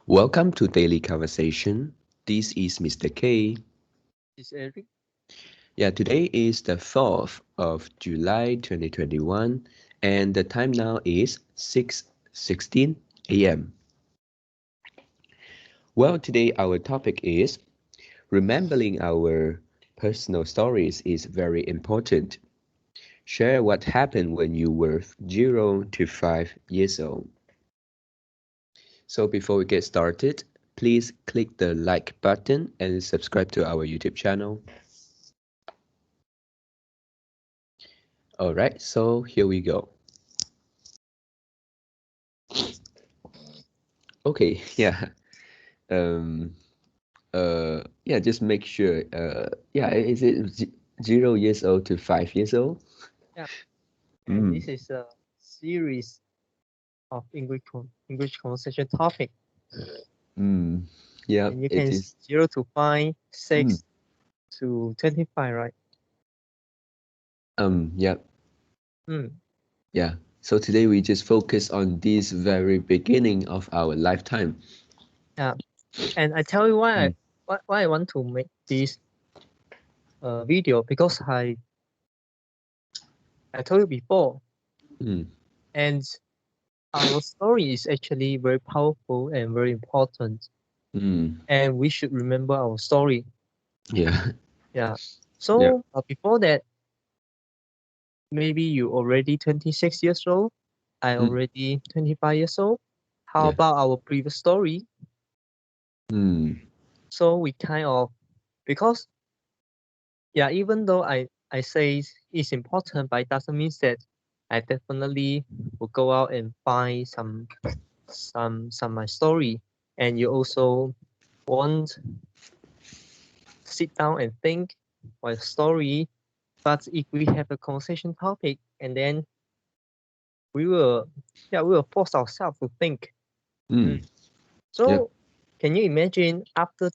Welcome to Daily Conversation. This is Mr. K. Is Eric? Yeah, today is the 4th of July 2021 and the time now is 6:16 a.m. Well, today our topic is remembering our personal stories is very important. Share what happened when you were 0 to 5 years old. So before we get started, please click the like button and subscribe to our YouTube channel. Alright, so here we go. Okay, yeah. Um, yeah, just make sure. Yeah, is it 0 years old to 5 years old? Yeah. And Mm, this is a series of English conversation topic. mm, yeah, And you it can is. 0 to 5, Mm, 6 to 25, right? yeah, Mm. yeah. So today we just focus on this very beginning of our lifetime. Yeah. And I tell you Mm, why I want to make this video because I told you before, mm, and our story is actually very powerful and very important, mm, and we should remember our story. yeah, Yeah. yeah, So before that, maybe you already 26 years old. I mm, already 25 years old. How yeah, about our previous story? mm, So we kind of because yeah, even though I say it's important, but it doesn't mean that I definitely will go out and find some my story, and you also won't sit down and think my story. But if we have a conversation topic, and then we will we will force ourselves to think. mm, Mm. yeah, So can you imagine after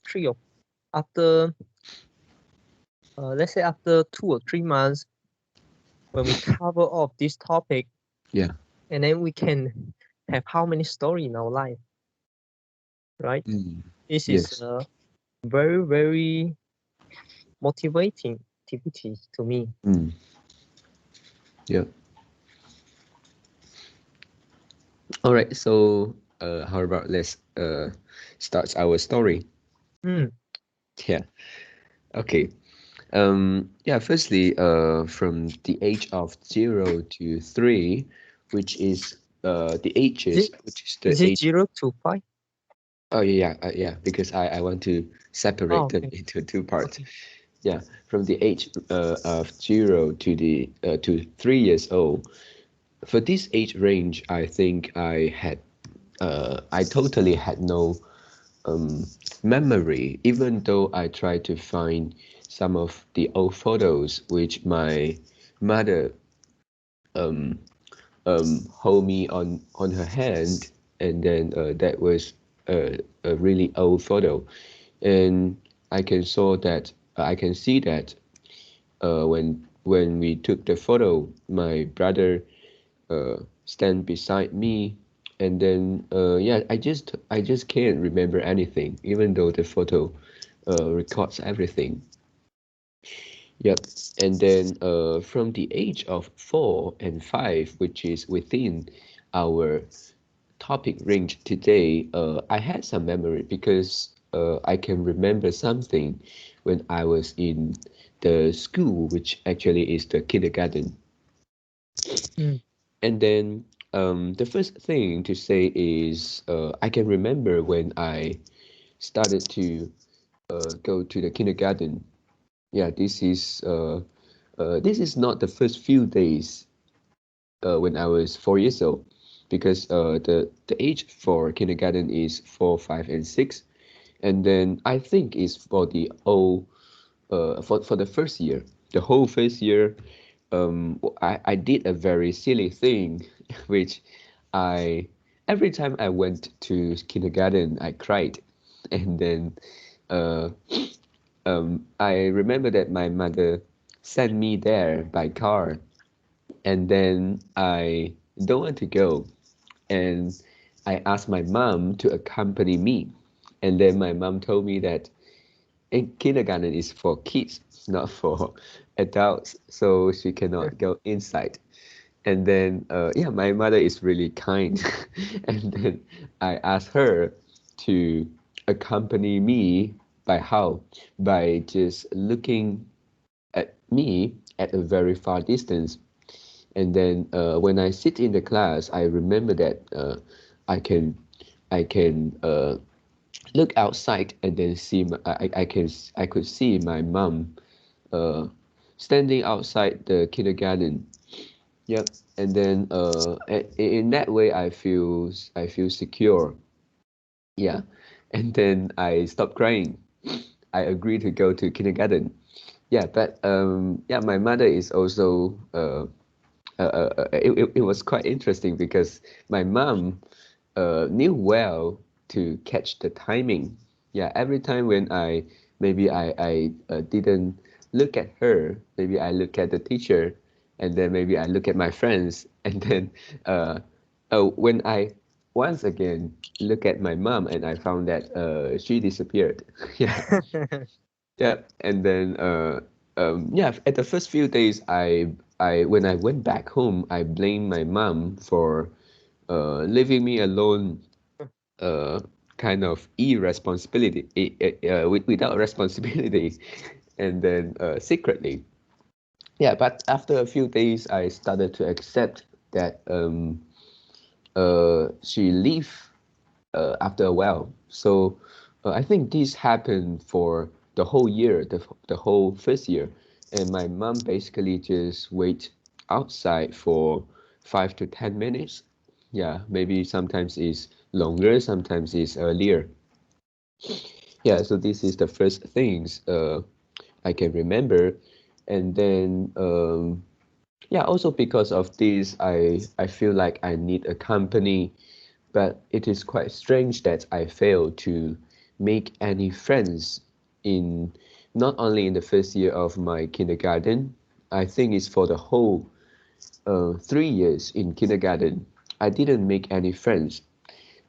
let's say after 2 or 3 months when we cover off this topic, yeah, and then we can have how many story in our life, right? mm, This is yes, a very motivating activity to me. mm, yeah. All right, so how about let's start our story. Mm. Yeah. Okay. Yeah, firstly, from the age of 0 to 3, which is the Is ages, it which is the is it age. 0 to 5? Oh yeah, yeah, because I want to Oh, separate them okay. into two parts. Okay. Yeah, from the age of 0 to 3 years old. For this age range, I think I totally had no um, memory, even though I tried to find some of the old photos which my mother um, hold me on her hand, and then that was a really old photo, and I can see that when we took the photo, my brother stand beside me, and then yeah, I just can't remember anything, even though the photo records everything. Yep. And then from the age of 4 and 5, which is within our topic range today, I had some memory because I can remember something when I was in the school, which actually is the kindergarten. Mm. And then the first thing to say is I can remember when I started to go to the kindergarten. Yeah, this is not the first few days when I was 4 years old, because the age for kindergarten is 4, 5, and 6, and then I think is for the whole for the first year, the whole first year. I did a very silly thing, which I every time I went to kindergarten, I cried, and then uh, I remember that my mother sent me there by car, and then I don't want to go, and I asked my mom to accompany me, and then my mom told me that in kindergarten is for kids, not for adults, so she cannot go inside. And then yeah, my mother is really kind, and then I asked her to accompany me by how? By just looking at me at a very far distance. And then when I sit in the class, I remember that I can look outside and then see I could see my mom uh, standing outside the kindergarten. Yep. And then in that way I feel secure. Yeah. And then I stopped crying. I agreed to go to kindergarten. Yeah, but yeah, my mother is also it was quite interesting because my mom knew well to catch the timing. Yeah, every time when I didn't look at her, maybe I look at the teacher, and then maybe I look at my friends, and then uh, when I once again look at my mom, and I found that she disappeared. Yeah, yeah, and then yeah, at the first few days, I when I went back home, I blamed my mom for leaving me alone, uh, kind of irresponsibility, without responsibility, and then secretly, yeah. But after a few days, I started to accept that she leave after a while. So I think this happened for the whole year, the whole first year, and my mom basically just wait outside for 5 to 10 minutes. Yeah, maybe sometimes it's longer, sometimes it's earlier. Yeah, so this is the first things I can remember, and then yeah, also because of this, I feel like I need a company, but it is quite strange that I failed to make any friends in not only in the first year of my kindergarten. I think it's for the whole 3 years in kindergarten. I didn't make any friends,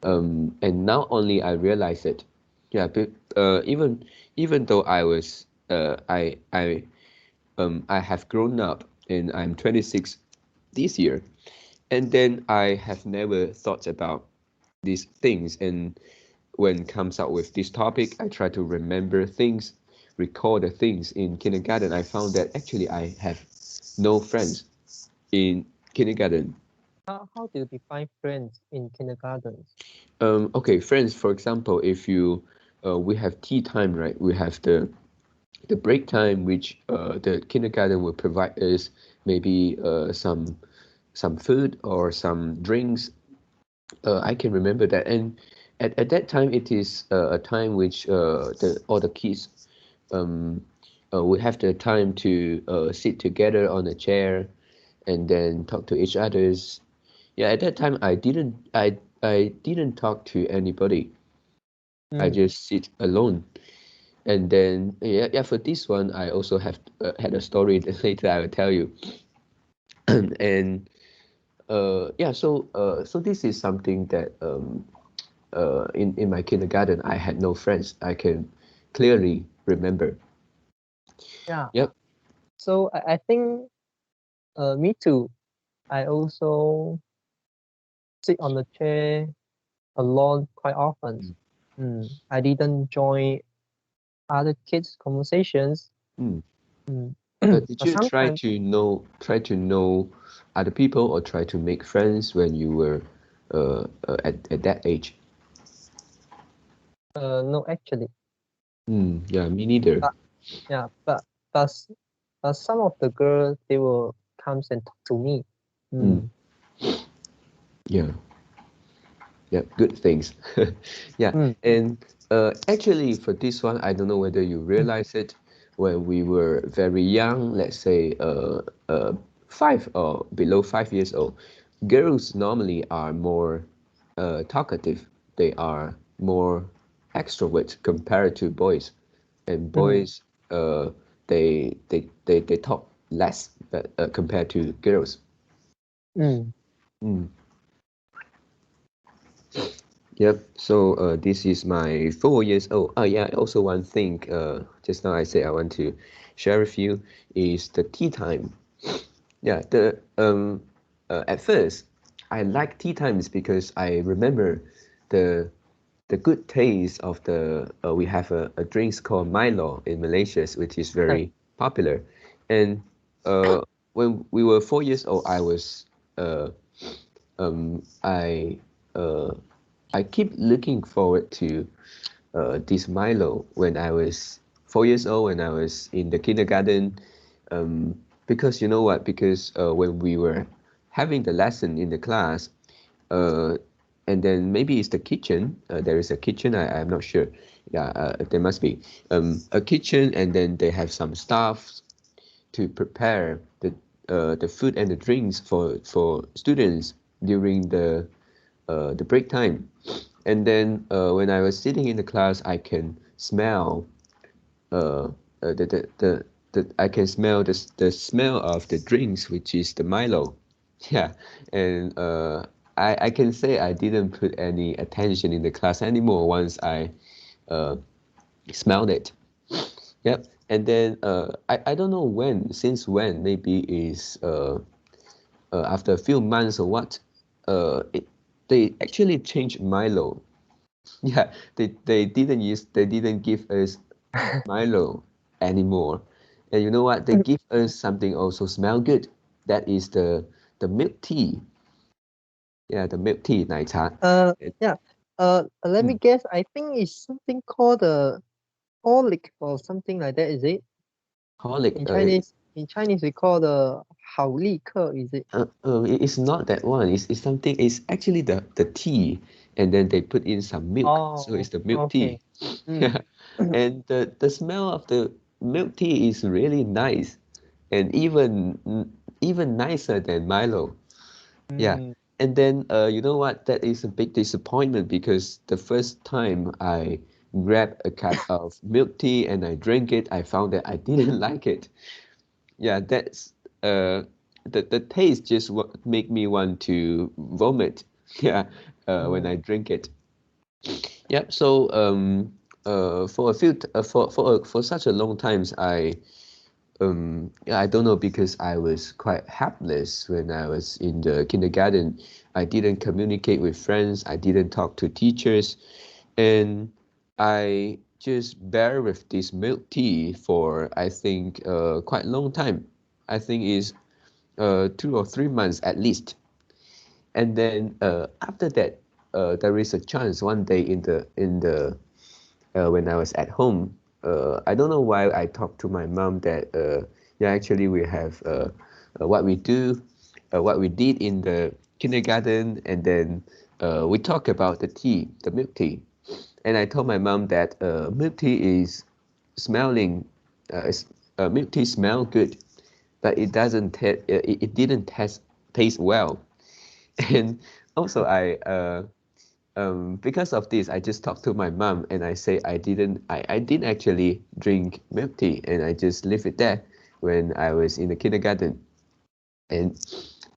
and now only I realize it. Yeah, but even though I have grown up and I'm 26 this year, and then I have never thought about these things. And when comes out with this topic, I try to remember things, recall the things in kindergarten. I found that actually I have no friends in kindergarten. How do you define friends in kindergarten? Okay, friends. For example, if you we have tea time, right? We have the break time, which the kindergarten will provide us maybe some food or some drinks. I can remember that, and at that time, it is a time which all the kids um, we have the time to sit together on a chair and then talk to each others. Yeah, at that time, I didn't talk to anybody. I just sit alone. And then yeah, yeah, for this one, I also have had a story that later I will tell you. And yeah, so this is something that in my kindergarten, I had no friends. I can clearly remember. Yeah. Yep. So I think me too. I also sit on the chair alone quite often. I didn't join other kids' conversations. Mm. Mm. Did But you sometimes, try to know other people or try to make friends when you were at that age? no, actually, Yeah, me neither. but yeah, but s- but some of the girls they will comes and talk to me. Mm, Mm. yeah, yeah, good things. Yeah, Mm. and actually for this one, I don't know whether you realize it when we were very young, let's say 5 or below 5 years old. Girls normally are more talkative. They are more extrovert compared to boys, and Mm. boys they talk less but, compared to girls. Mm. Mm. Yep. So this is my 4 years old. Oh yeah. Also one thing. Just now I said I want to share with you is the tea time. Yeah. At first I like tea times because I remember the the good taste of the we have a drinks called Milo in Malaysia, which is very popular. And uh, when we were 4 years old, I was uh, um, I uh, I keep looking forward to this Milo when I was 4 years old, when I was in the kindergarten. Because you know what? Because when we were having the lesson in the class, uh, and then maybe it's the kitchen. There is a kitchen. I'm not sure. Yeah, there must be a kitchen, and then they have some staff to prepare the food and the drinks for students during the break time. And then when I was sitting in the class, I can smell uh, I can smell the smell of the drinks, which is the Milo. Yeah, and I can say I didn't put any attention in the class anymore once I uh, smelled it. Yep. And then I don't know when, since when, maybe is after a few months or what, they actually changed Milo. Yeah, they didn't give us Milo anymore. And you know what? They give us something also smell good. That is the milk tea. Yeah, the milk tea, 奶茶. Yeah. Let me Mm, guess. I think it's something called horlick or something like that. Is it? Colic. In Chinese we call the 好立克. Is it? It's not that one. It's something. It's actually the tea, and then they put in some milk. So it's Oh, the milk tea. okay. Mm. Yeah, and the smell of the milk tea is really nice, and even nicer than Milo. Yeah, Mm. and then you know what? That is a big disappointment because the first time I grabbed a cup of milk tea and I drank it, I found that I didn't like it. Yeah, that's uh the taste just make me want to vomit. Yeah, when Mm. I drink it. Yep. So for a few for such a long times yeah, I don't know because I was quite helpless when I was in the kindergarten. I didn't communicate with friends. I didn't talk to teachers, and I just bear with this milk tea for I think quite a long time. I think is 2 or 3 months at least. And then after that, there is a chance one day when I was at home. I don't know why I talked to my mom that yeah, actually we have what we do, what we did in the kindergarten, and then we talk about the tea, the milk tea. And I told my mom that milk tea is smelling, milk tea smell good, but it didn't taste well. And also because of this, I just talked to my mom and I say I didn't actually drink milk tea and I just leave it there when I was in the kindergarten. And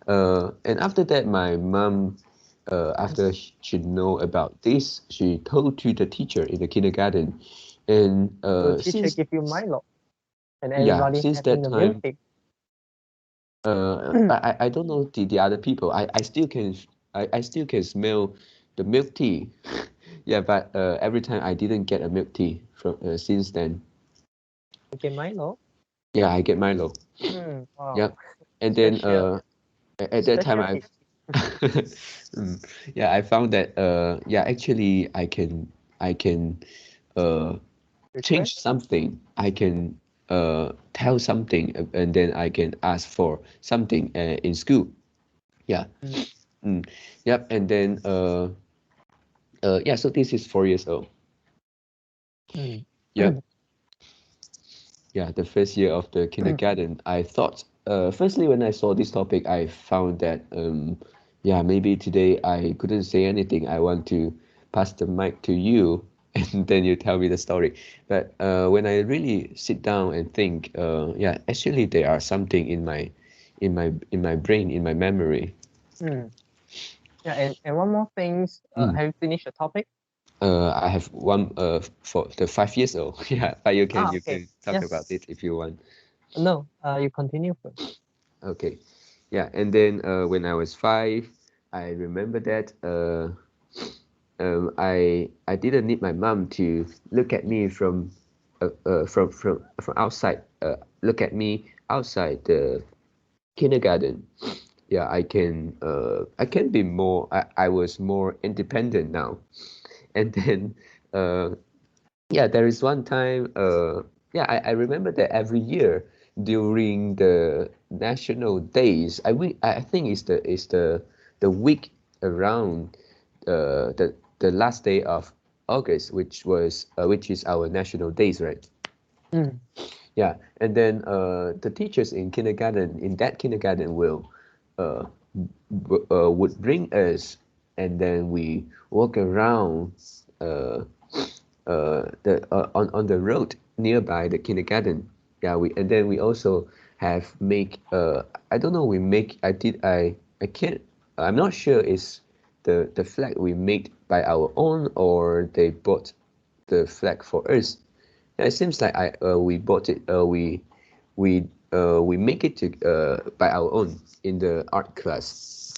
and after that, my mom, after she know about this, she told to the teacher in the kindergarten. And So teacher since give you Milo and yeah, everybody since having that the time, milkshake. I don't know the other people. I still can smell the milk tea. Yeah, but every time I didn't get a milk tea from since then. Okay, Milo. Yeah, I get Milo. Wow. Yep. And then Special at that time special I hit mm, yeah, I found that yeah, actually I can uh change request. something. I can tell something and then I can ask for something in school. Yeah. Mm. Mm. Yep. And then yeah, so this is 4 years old. Mm. Yep. Yeah, the first year of the kindergarten, I thought, firstly, when I saw this topic, I found that, yeah, maybe today I couldn't say anything. I want to pass the mic to you, and then you tell me the story. But when I really sit down and think, yeah, actually, there are something in my brain, in my memory. Mm. Yeah, and one more things. Mm. Have you finished the topic? I have one for the 5 years old. Yeah, but you can Okay. talk about Yes. it if you want. No. You continue first. Okay. Yeah, and then when I was 5, I remember that I didn't need my mom to look at me from outside. Look at me outside the kindergarten. Yeah, I can be more. I was more independent now. And then uh, yeah, there is one time. Yeah, I remember that every year during the national days, I think it's the week around the last day of August, which is our national days, right? Mm. Yeah, and then the teachers in that kindergarten uh, would bring us, and then we walk around uh, the on the road nearby the kindergarten. Yeah, and then we also have make I don't know, we make I can't, I'm not sure is the flag we made by our own or they bought the flag for us. Yeah, it seems like we bought it. We make it by our own in the art class.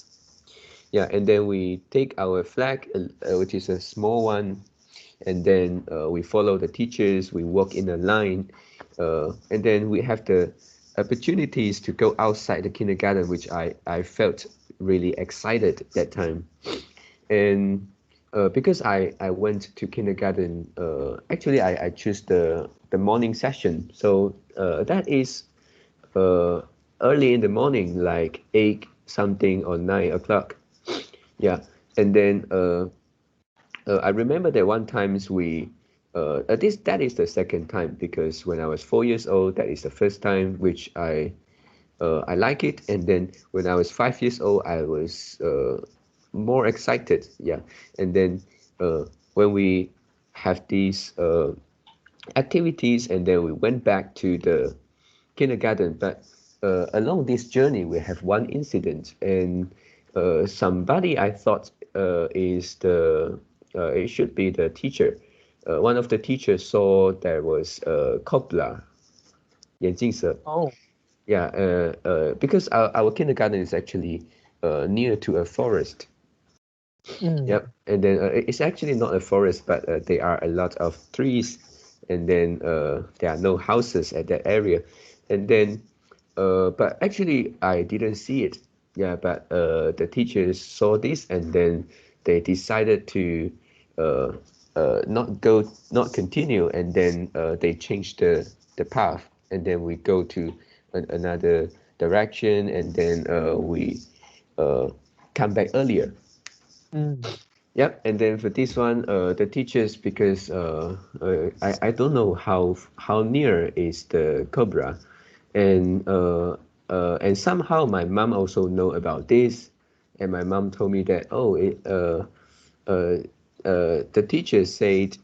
Yeah, and then we take our flag, which is a small one, and then we follow the teachers. We walk in a line, and then we have the opportunities to go outside the kindergarten, which I felt really excited that time. And because I went to kindergarten, actually I choose the morning session. So that is uh, early in the morning, like 8 something or 9 o'clock. Yeah, and then I remember that one times that is the second time, because when I was 4 years old, that is the first time which I like it, and then when I was 5 years old, I was more excited. Yeah, and then when we have these activities, and then we went back to the kindergarten. But along this journey, we have one incident, and somebody I thought is the it should be the teacher. One of the teachers saw there was a cobra, 眼镜蛇. Oh. Yeah, because our kindergarten is actually near to a forest. Mm. Yep, and then it's actually not a forest, but there are a lot of trees, and then there are no houses at that area, and then but actually I didn't see it. Yeah, but the teachers saw this, and then they decided to uh, not continue, and then they changed the path, and then we go to another direction, and then we uh, come back earlier. Mm. Yep, and then for this one, the teachers, because I don't know how near is the cobra, and and somehow my mom also know about this, and my mom told me that, oh, uh, the teacher said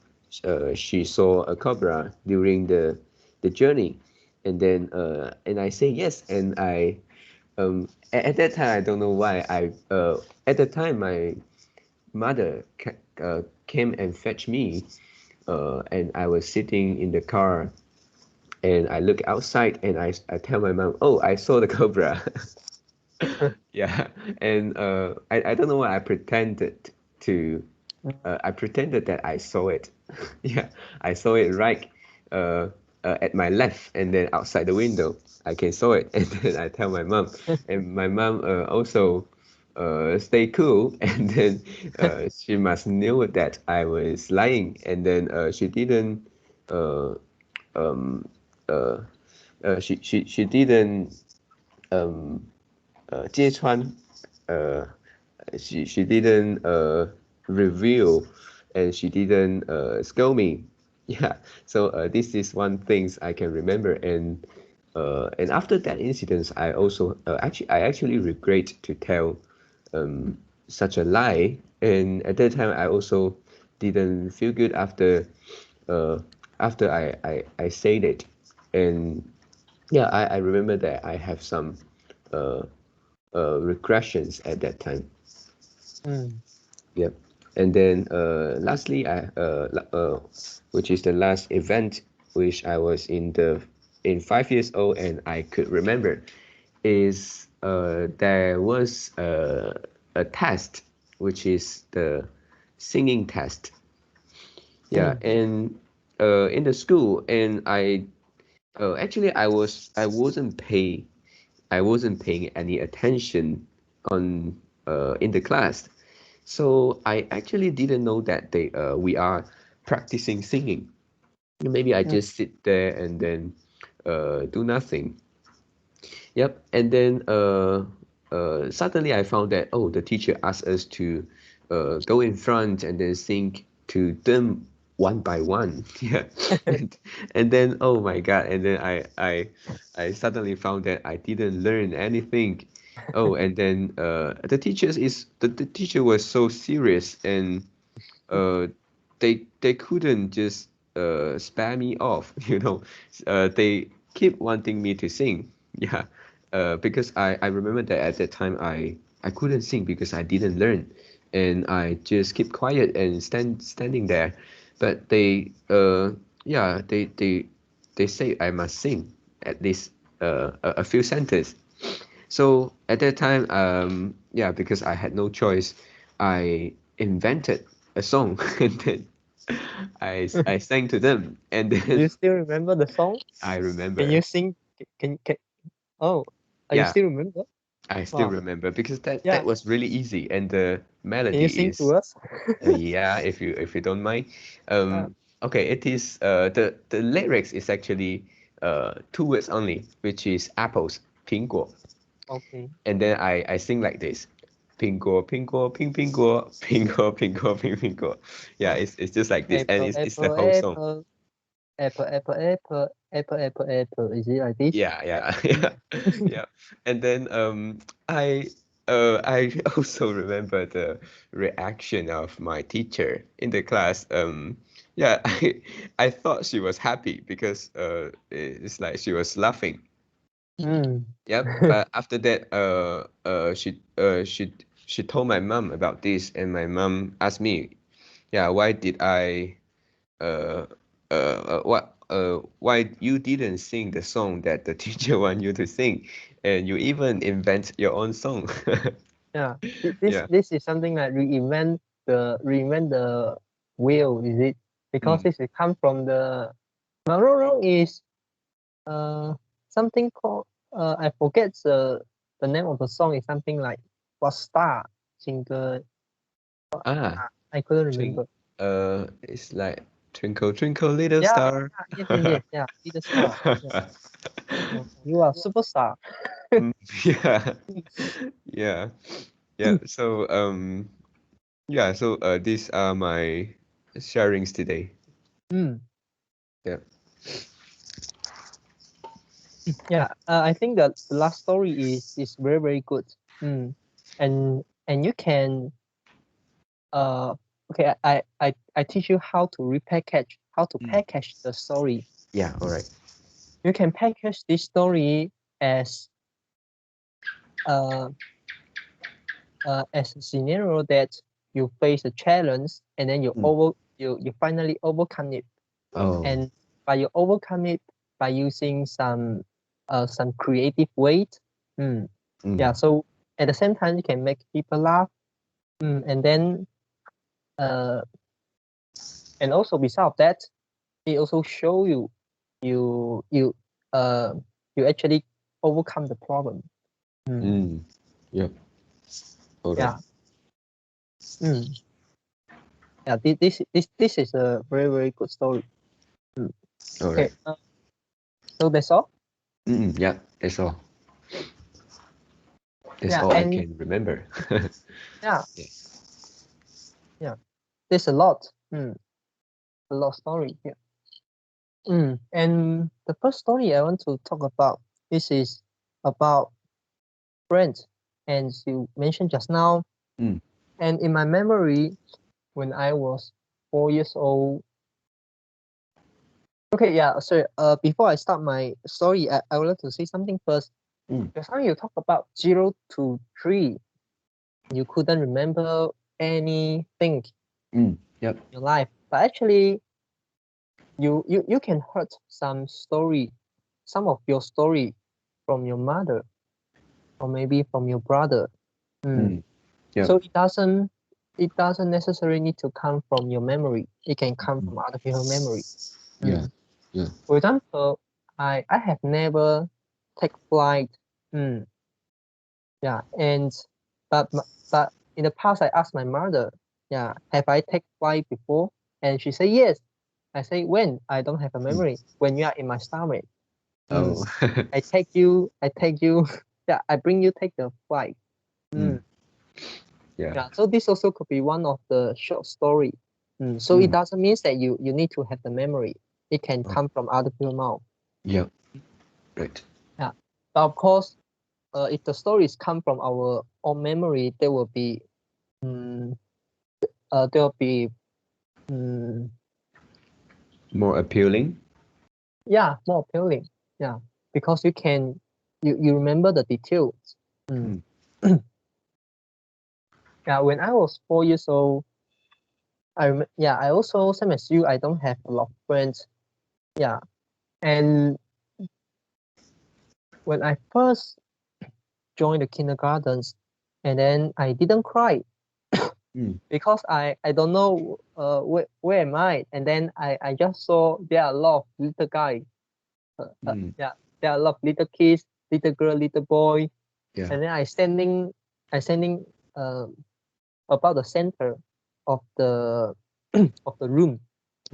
she saw a cobra during the journey, and then and I say yes, and at that time I don't know why at the time my mother came and fetched me, and I was sitting in the car, and I look outside, and I tell my mom, oh, I saw the cobra. Yeah, and I don't know why to I pretended that I saw it. Yeah, I saw it right uh, at my left, and then outside the window I can saw it, and then I tell my mom, and my mom also stay cool, and then she must knew that I was lying, and then she didn't uh, um, uh, she didn't um, 揭穿 uh, she didn't reveal, and she didn't scold me. Yeah, so this is one things I can remember, and after that incident, I actually regret to tell um, such a lie, and at that time I also didn't feel good uh, after I said it, and yeah, I remember that I have some uh, regressions at that time. Yep. And then lastly, which is the last event which I was in 5 years old and I could remember, is there was a test which is the singing test. Yeah, and in the school, and actually I wasn't paying any attention on in the class. So I actually didn't know that we are practicing singing. Maybe I just sit there and then do nothing. Yep. And then suddenly I found that, oh, the teacher asked us to go in front and then sing to them one by one. Yeah. And, and then, oh my God. And then I suddenly found that I didn't learn anything. Oh, and then the teacher was so serious, and uh, they couldn't just spare me off, you know. They keep wanting me to sing. Yeah. Because I remember that at that time I couldn't sing because I didn't learn, and I just keep quiet and standing there. But yeah, they say I must sing at least a few sentences. So at that time, yeah, because I had no choice, I invented a song and then I sang to them, and Do you then still remember the song? I Can remember. you sing? Can oh, you Yeah, still remember? I still Wow. remember because that Yeah. was really easy, and the Can you melody sing to is us? yeah, if you don't mind. Yeah. Okay, it is the lyrics is actually two words only, which is apples, 苹果. Okay. And then I sing like this. 苹果苹果苹苹果苹果苹苹果. Yeah, it's just like this, and Apple, it's the apple, whole song. apple, apple, apple, apple, apple, apple, apple. Is it like this? Yeah, yeah, yeah, yeah. And then I also remember the reaction of my teacher in the class. Yeah, I thought she was happy because it's like she was laughing. Mm. Yep. But after that, she told my mom about this, and my mom asked me, yeah, why did I why you didn't sing the song that the teacher want you to sing, and you even invent your own song. Yeah. Yeah. This is something like reinvent the wheel, is it? Because Mm. this will come from the Maroro is uh something called I forget the name of the song is something like what star singer Ah, I couldn't twink. remember. It's like Twinkle Twinkle Little Yeah, Star. yeah. Be the star. Yeah. You are superstar. Mm, yeah, yeah, yeah. So yeah. So these are my sharings today. Mm. Yeah. Yeah, I think that the last story is very very good. Mm. And you can uh okay I teach you how to repackage how to Mm. package the story. Yeah. All right. You can package this story as uh as a scenario that you face a challenge and then Mm. you finally overcome it, Oh. and by you overcome it by using some creative way. Mm. Yeah, Mm. so at the same time you can make people laugh. And then uh and also besides that, it also show you you uh you actually overcome the problem. Mm. Mm. Yep. All right. Yeah. Mm. Yeah, this is a very very good story. Mm. All Okay, right. so that's all. Yeah. That's all. That's Yeah, all I and can remember. yeah, Yeah. yeah, there's a lot. A lot of story here. And the first story I want to talk about, this is about friends, and you mentioned just now. Mm. And in my memory, when I was 4 years old. Okay, yeah, sorry. Before I start my story, I would like to say something first. Mm. Just now you talk about 0 to 3. you couldn't remember anything Yep. in your life, but actually you can hurt some of your story from your mother or maybe from your brother. Yep. So it doesn't necessarily need to come from your memory. It can come from other people's memory. Yeah. Yeah. For example, I have never take flight. Yeah, and but in the past I asked my mother, yeah, have I take flight before? And she said yes. I say when? I don't have a memory. When you are in my stomach. Oh. I take you, yeah, I bring you take the flight. Yeah. Yeah, so this also could be one of the short story. So it doesn't mean that you need to have the memory. It can come from other people's mouth. Yep. Right. Yeah, but of course, if the stories come from our own memory, there will be, More appealing. yeah, more appealing. Yeah, because you remember the details. Yeah, when I was 4 years old, I also same as you. I don't have a lot of friends. Yeah, and when I first joined the kindergartens, and then I didn't cry because I don't know where am I, and then I just saw there are a lot of little guys. Yeah, there are a lot of little kids, little girl, little boy, Yeah. and then I standing about the center of the of the room.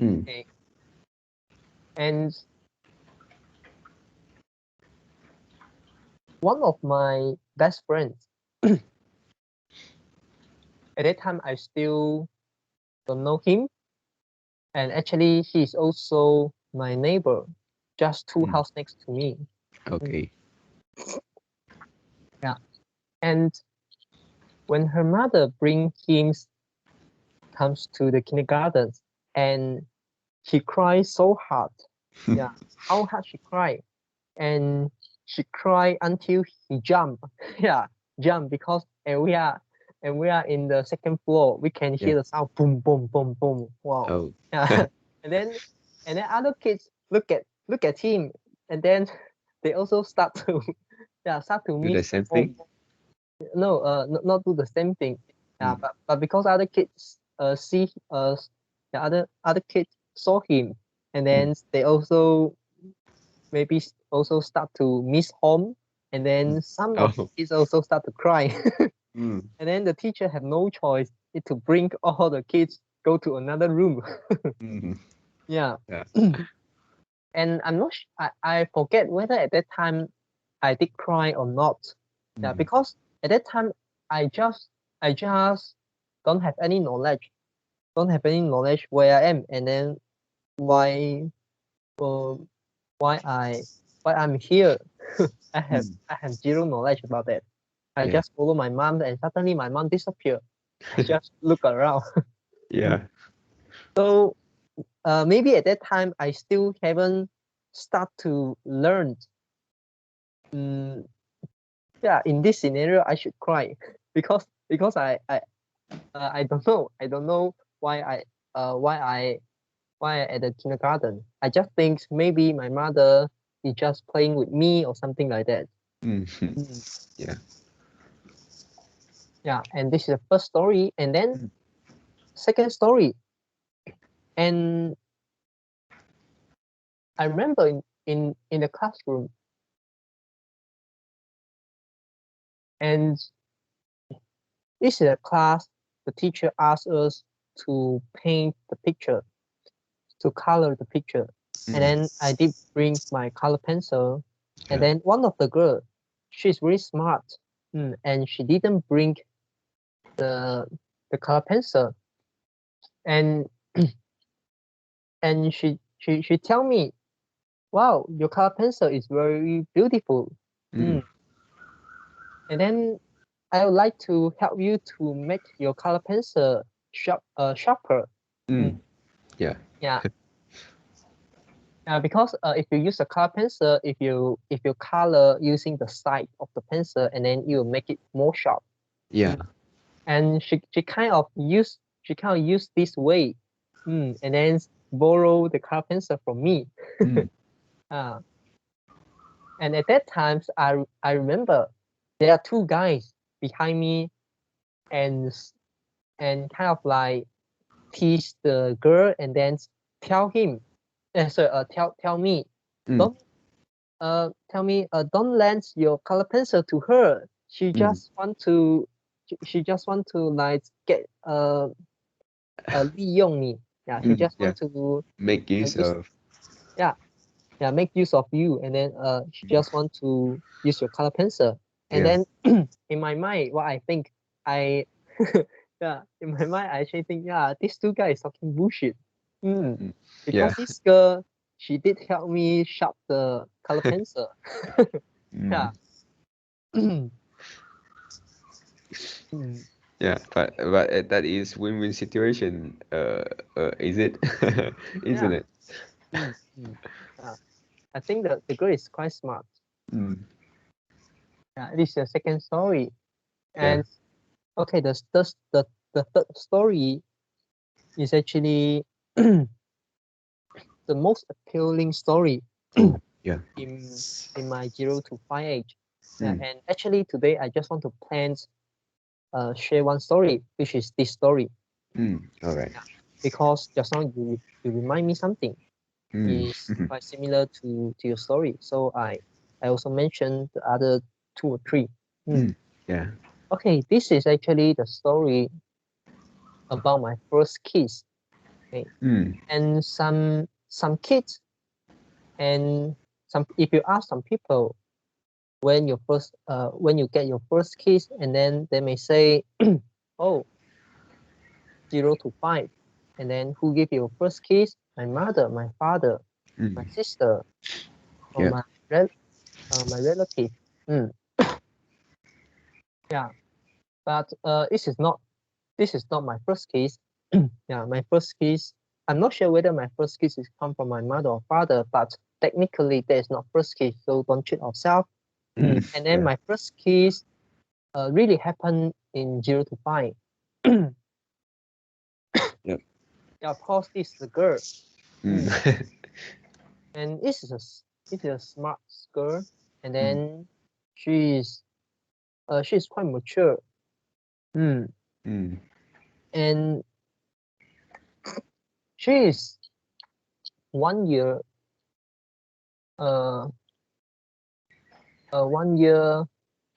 Okay. And one of my best friends at that time I still don't know him, and actually he's also my neighbor, just two house next to me. Okay. Yeah, and when her mother comes to the kindergarten, and she cries so hard. Yeah, how hard she cried, and she cried until he jumped. Yeah, jump because and we are in the second floor. We can hear the sound boom, boom, boom, boom. Wow. Oh. Yeah, and then other kids look at him, and then they also start to start to Do the miss. same thing. No, not do the same thing. Yeah, but because other kids see the other kids saw him, and then they also maybe also start to miss home, and then some of the kids also start to cry. And then the teacher have no choice to bring all the kids go to another room. Yeah. And I'm not I forget whether at that time I did cry or not. Yeah, because at that time I just don't have any knowledge. Don't have any knowledge where I am, and then why uh, why I'm here. I have zero knowledge about that. I just follow my mom, and suddenly my mom disappeared. I just look around. Yeah. So maybe at that time I still haven't start to learn. Yeah, in this scenario I should cry because I don't know why I at the kindergarten. I just think maybe my mother is just playing with me or something like that. Yeah. Yeah, and this is the first story, and then second story. And I remember in the classroom, and this is a class, the teacher asked us to paint the picture, to color the picture. And then I did bring my color pencil, and then one of the girl, she's really smart, and she didn't bring the color pencil, and and she tell me, wow, your color pencil is very beautiful. And then I would like to help you to make your color pencil sharper. Yeah. Yeah. Because if you use a color pencil, if you color using the side of the pencil, and then you make it more sharp. Yeah. and she kind of used this way, and then borrow the color pencil from me. Mm. uh, and at that times I remember there are two guys behind me, and kind of like tease the girl, and then tell him, tell me, Mm. don't tell me, don't lend your color pencil to her. She Mm. just want to she just want to like get 利用你. Yeah, she Mm. just Yeah. want to Make use use, of. yeah, make use of you, and then she just want to use your color pencil. And Yeah. then in my mind, what I think, I yeah, in my mind I actually think, yeah, these two guys talking bullshit. Mm. Yeah. Because this girl, she did help me sharp the color pencil. Yeah. Mm. Mm, Yeah, but that is win-win situation. Is it? Isn't yeah. it? Mm, mm. Yeah. I think that the girl is quite smart. Mm. Yeah, this is the second story. Yeah. And okay, the third story is actually the most appealing story Oh, yeah. in my 0 to 5 age. Yeah, Mm. and actually today I just want to share one story, which is this story. Mm. All right. Yeah, because just now you remind me something Mm. is quite similar to your story. So I also mentioned the other two or three. Mm. Yeah. Okay, this is actually the story about my first kiss. Okay, Mm. and some kids, and some, if you ask some people when you get your first kiss, and then they may say, oh, 0 to 5, and then who gave you your first kiss? My mother, my father, my Mm. sister, or Yeah. my relative. Mm, yeah, but this is not my first kiss. Yeah, my first kiss, I'm not sure whether my first kiss is come from my mother or father, but technically there is not first kiss, so don't cheat ourselves. Mm. And then Yeah. my first kiss really happened in 0 to 5. Yep. Yeah, of course, this is the girl. Mm. And this is a smart girl, and Mm. then she's she's quite mature. Mm. Mm. And she is 1 year uh 1 year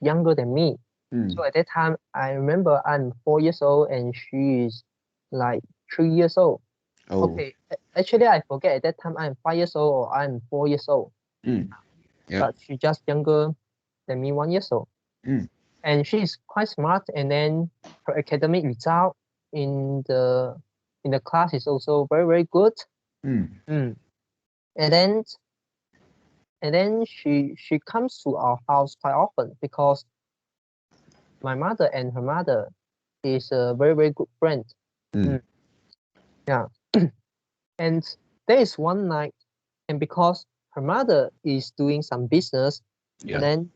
younger than me. Mm. So at that time, I remember I'm 4 years old and she is like 3 years old. Oh. Okay, actually I forget at that time I'm 5 years old or I'm 4 years old, Mm. Yep. but she just younger than me 1 years old. Mm. And she is quite smart, and then her academic result in the class is also very, very good. Mm. Mm. And then she comes to our house quite often because my mother and her mother is a very, very good friend. Mm. Yeah. And there is one night, and because her mother is doing some business, and Yeah. then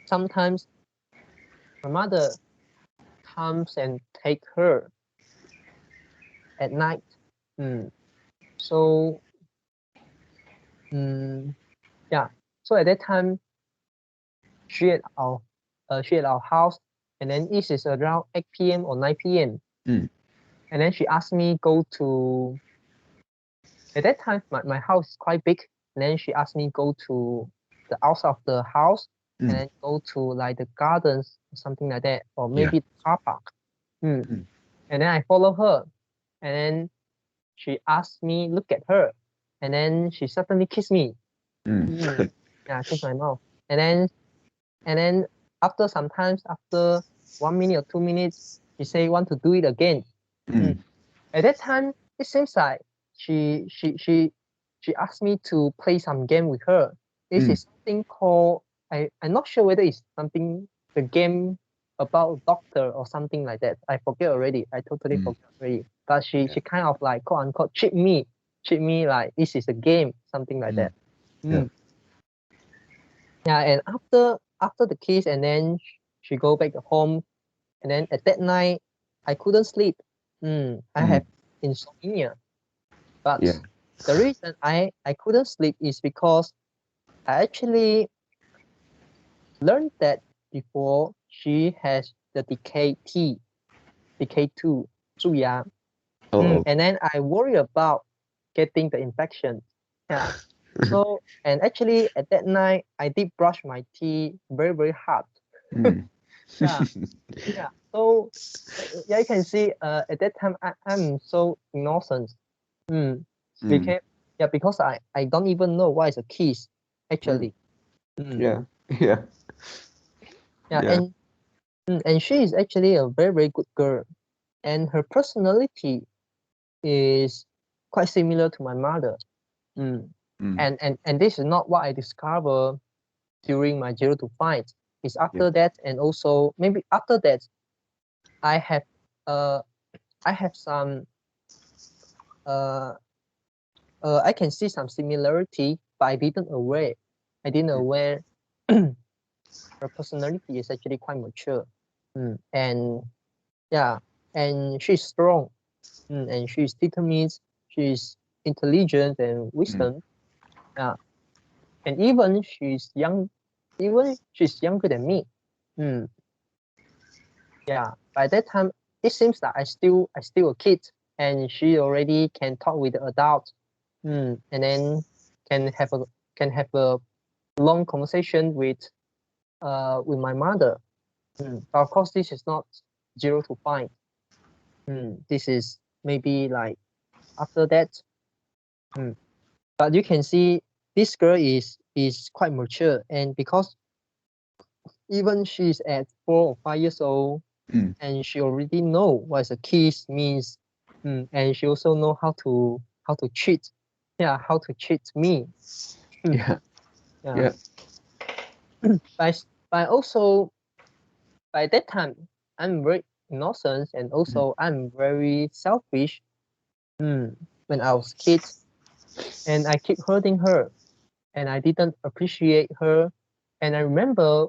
sometimes her mother comes and take her at night. Mm. So yeah. So at that time, she at our she at our house, and then it is around 8 p.m. or 9 p.m. Mm. And then she asked me go to, at that time my house is quite big, and then she asked me go to the outside of the house, and Mm. then go to like the gardens or something like that, or Yeah. maybe the car park. Mm. And then I follow her, and then she asked me look at her, and then she suddenly kissed me. Mm. Yeah, kiss my mouth. And then after sometimes after 1 minute or 2 minutes, she say want to do it again. Mm. Mm. At that time, it seems like she she she she asked me to play some game with her. This Mm. is something called, I'm not sure whether it's something, the game about doctor or something like that. I forget already. I totally Mm. forget already. But Yeah. she kind of like quote unquote cheat me like this is a game, something like Mm. that. Yeah. Mm. Yeah, and after the kiss, and then she go back home, and then at that night I couldn't sleep. I have insomnia. But Yeah. the reason I couldn't sleep is because I actually learned that before she has the DK2, 蛀牙. Oh. And then I worry about getting the infection. Yeah. So, and actually at that night, I did brush my teeth very, very hard. Mm. Yeah. Yeah. So, yeah, you can see at that time, I'm so innocent. Because, yeah, because I don't even know what is a kiss, actually. Yeah. Yeah. Yeah. Yeah. And she is actually a very, very good girl. And her personality is quite similar to my mother. And this is not what I discovered during my 0 to 5. It's after that, and also maybe after that, I have some I can see some similarity, but I didn't aware her personality is actually quite mature. And yeah, and she's strong. And she's determined, she's intelligent and wisdom. Yeah. And even she's younger than me. Yeah. By that time, it seems that I still a kid, and she already can talk with the adults. And then can have a long conversation with my mother. But of course, this is not 0 to 5. This is maybe like after that. But you can see this girl is quite mature, and because even she's at 4 or 5 years old, and she already know what a kiss means, and she also know how to cheat, how to cheat me. Yeah. Yeah. But also by that time I'm very innocent, and also I'm very selfish. When I was kid, and I keep hurting her, and I didn't appreciate her. And I remember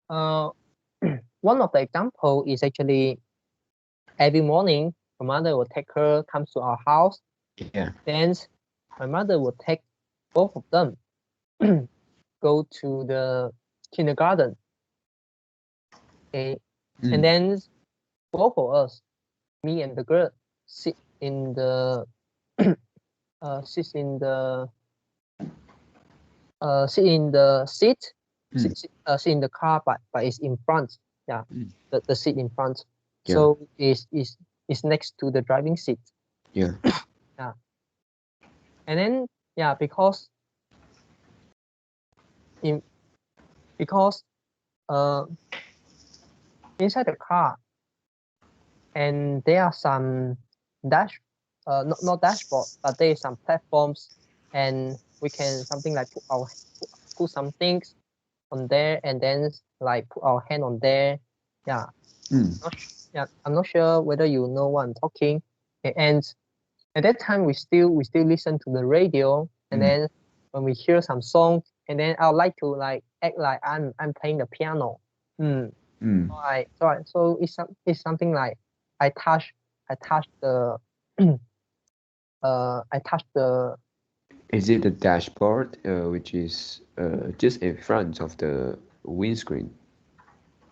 one of the example is actually every morning my mother will take her, comes to our house. Yeah. Then my mother will take both of them go to the kindergarten. Okay. And then both of us, me and the girl, sit in the sit in the sit in the seat, sit in the car, but it's in front. Yeah, the seat in front. Yeah. So is next to the driving seat. Yeah. Yeah. And then because inside the car, and there are some not dashboard, but there is some platforms, and we can something like put some things on there, and then like put our hand on there. Yeah. I'm not sure whether you know what I'm talking. Okay, and at that time we still listen to the radio, and then when we hear some song, and then I would like to like act like I'm playing the piano. So it's something like I touch the I touch the Is it the dashboard, which is just in front of the windscreen?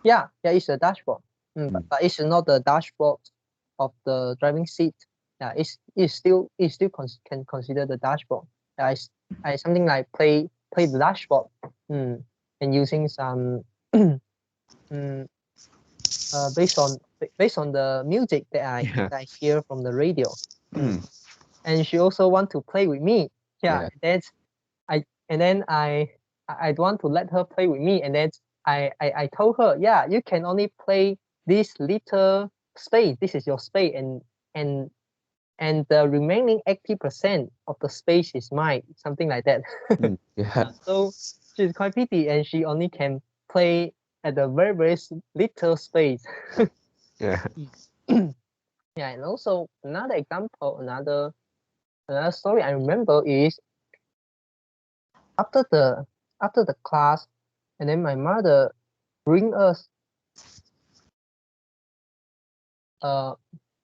it's a dashboard. But it's not the dashboard of the driving seat. Yeah, it's still can consider the dashboard. Yeah, I something like play the dashboard. And using some based on the music that I hear from the radio. And she also want to play with me. Yeah. I want to let her play with me, and then I told her, you can only play this little space. This is your space, and the remaining 80% of the space is mine. Something like that. Yeah. So she's quite pity, and she only can play at a very, very little space. Yeah. Yeah, and also another example, another story I remember is after the class, and then my mother bring us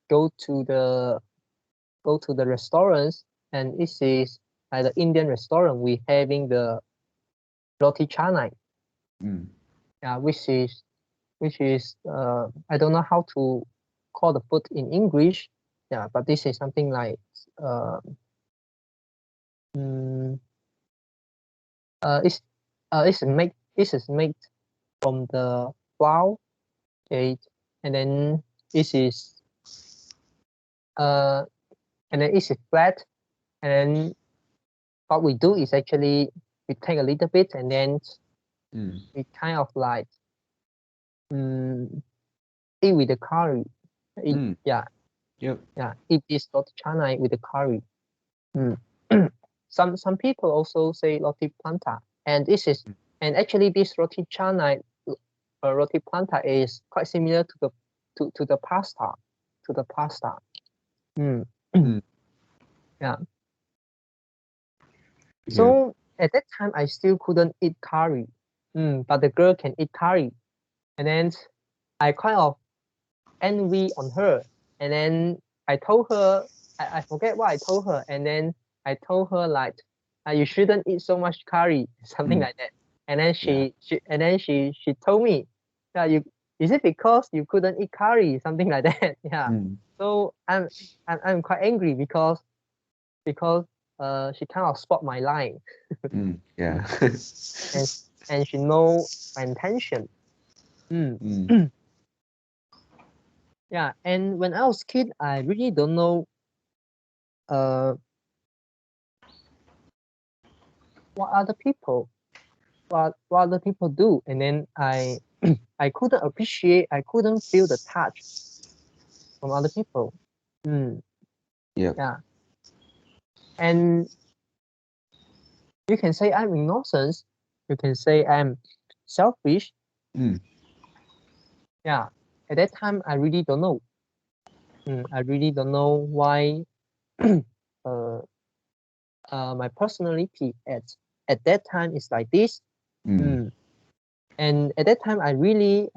go to the restaurants, and this is like the Indian restaurant. We having the roti canai, yeah, which is I don't know how to call the food in English, yeah, but this is something like uh, mm, it's this is made from the flour, okay, and then this is uh and then it's flat, and then what we do is actually we take a little bit, and then we kind of like eat with the curry. Yeah, Yep. yeah, eat this roti canai with the curry. Mm. Some people also say roti planta, and this is and actually this roti canai roti planta is quite similar to the pasta, to the pasta. Yeah. So at that time I still couldn't eat curry, but the girl can eat curry, and then I kind of envy on her, and then I told her I forget what I told her, and then I told her like you shouldn't eat so much curry, something like that, and then she told me, yeah, you is it because you couldn't eat curry, something like that. Yeah. So I'm quite angry because she kind of spot my line. Yeah. and she know my intention. Yeah, and when I was kid, I really don't know what other people do, and then I I couldn't appreciate, I couldn't feel the touch from other people. Yeah, and you can say I'm innocent, you can say I'm selfish. Yeah, at that time I really don't know. I really don't know why my personality at that time is like this. And at that time I really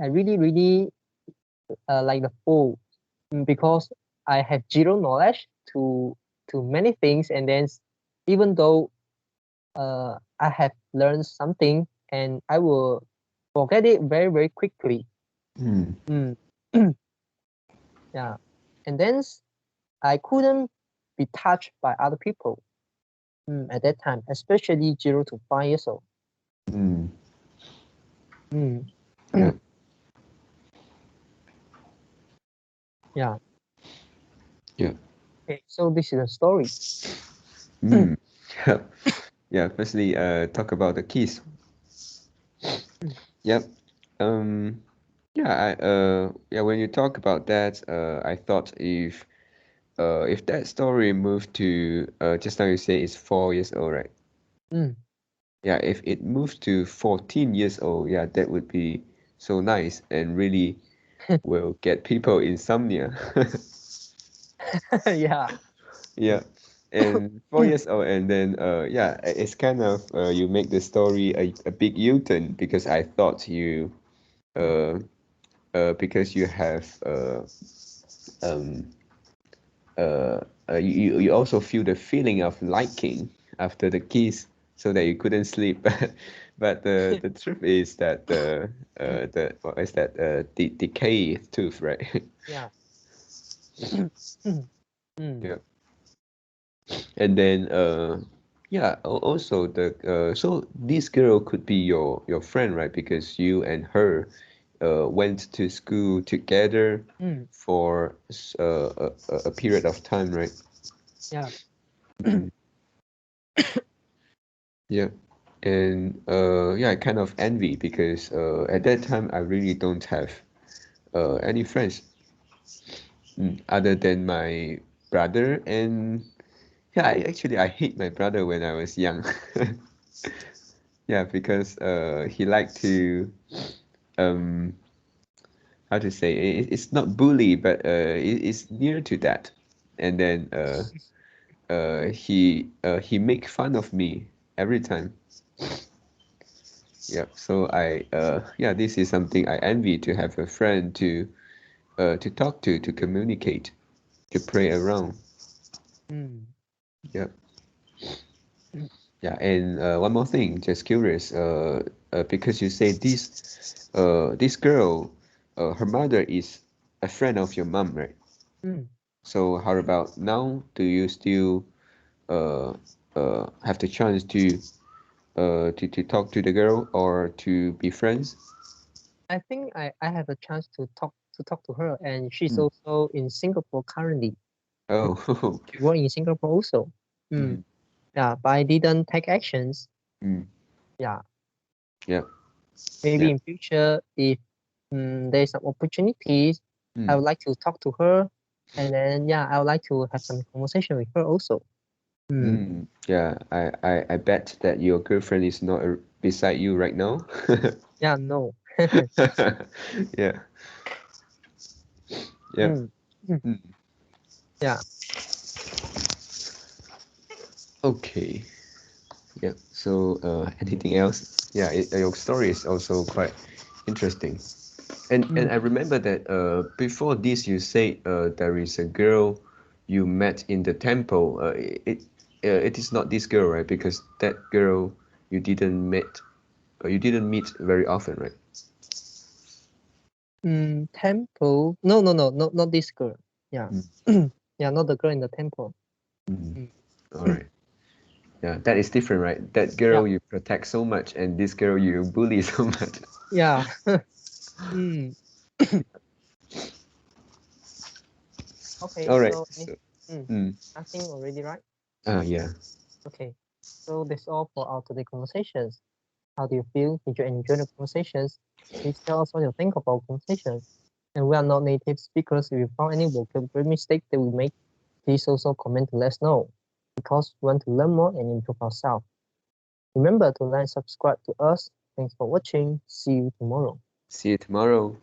like the fool, because I have zero knowledge to many things, and then even though I have learned something, and I will forget it very very quickly. Yeah, and then I couldn't be touched by other people at that time, especially 0 to 5 years old. Yeah. Yeah. Yeah. Okay, so this is a story. Yeah. Firstly, talk about the keys. Yep. Yeah. Yeah. When you talk about that, I thought if that story moved to just now you say it's 4 years old, right? Yeah. If it moves to 14 years old, yeah, that would be so nice and really will get people insomnia. Yeah. Yeah. And 4 years old, and then yeah, it's kind of you make the story a big U-turn because I thought you because you have um you also feel the feeling of liking after the kiss so that you couldn't sleep. But the truth is that the what is that the decay tooth, right? Yeah. Yeah. And then yeah, also the so this girl could be your friend, right? Because you and her went to school together for a period of time, right? Yeah. Yeah. And yeah, I kind of envy because at that time I really don't have any friends other than my brother. And yeah, I hate my brother when I was young. Yeah, because he liked to um how to say it's not bully, but it's near to that. And then he make fun of me every time. Yeah. So yeah, this is something I envy, to have a friend to talk to communicate, to play around. Mm. Yeah. Yeah. And one more thing, just curious, because you say this girl, her mother is a friend of your mom, right? Mm. So how about now? Do you still uh have the chance to talk to the girl or to be friends? I think I have a chance to talk to her, and she's Mm. also in Singapore currently. Oh. She work in Singapore also. Mm. Mm, Yeah, but I didn't take actions. mm, Yeah, yeah, maybe yeah. in future if there's some opportunities, I Mm, would like to talk to her, and then yeah, I would like to have some conversation with her also. Mm. yeah. I bet that your girlfriend is not beside you right now. Yeah, no. Yeah, yeah. Mm. Mm. Mm. Yeah. Okay. Yeah. So, anything else? Yeah, your story is also quite interesting. And Mm. I remember that before this, you said there is a girl you met in the temple. It is not this girl, right? Because that girl you didn't meet very often, right? Temple? No, no, no, not this girl. Yeah. Mm, Yeah, not the girl in the temple. mm. Mm. All right. Yeah, that is different, right? That Yeah. girl you protect so much, and this girl you bully so much. Yeah. Mm. Okay, All right. so So, mm, mm, nothing already, right? yeah. Okay. So that's all for our today conversations. How do you feel? Did you enjoy the conversations? Please tell us what you think about conversations. And we are not native speakers. If you found any vocabulary mistake that we make, please also comment to let us know, because we want to learn more and improve ourselves. Remember to like and subscribe to us. Thanks for watching. See you tomorrow. See you tomorrow.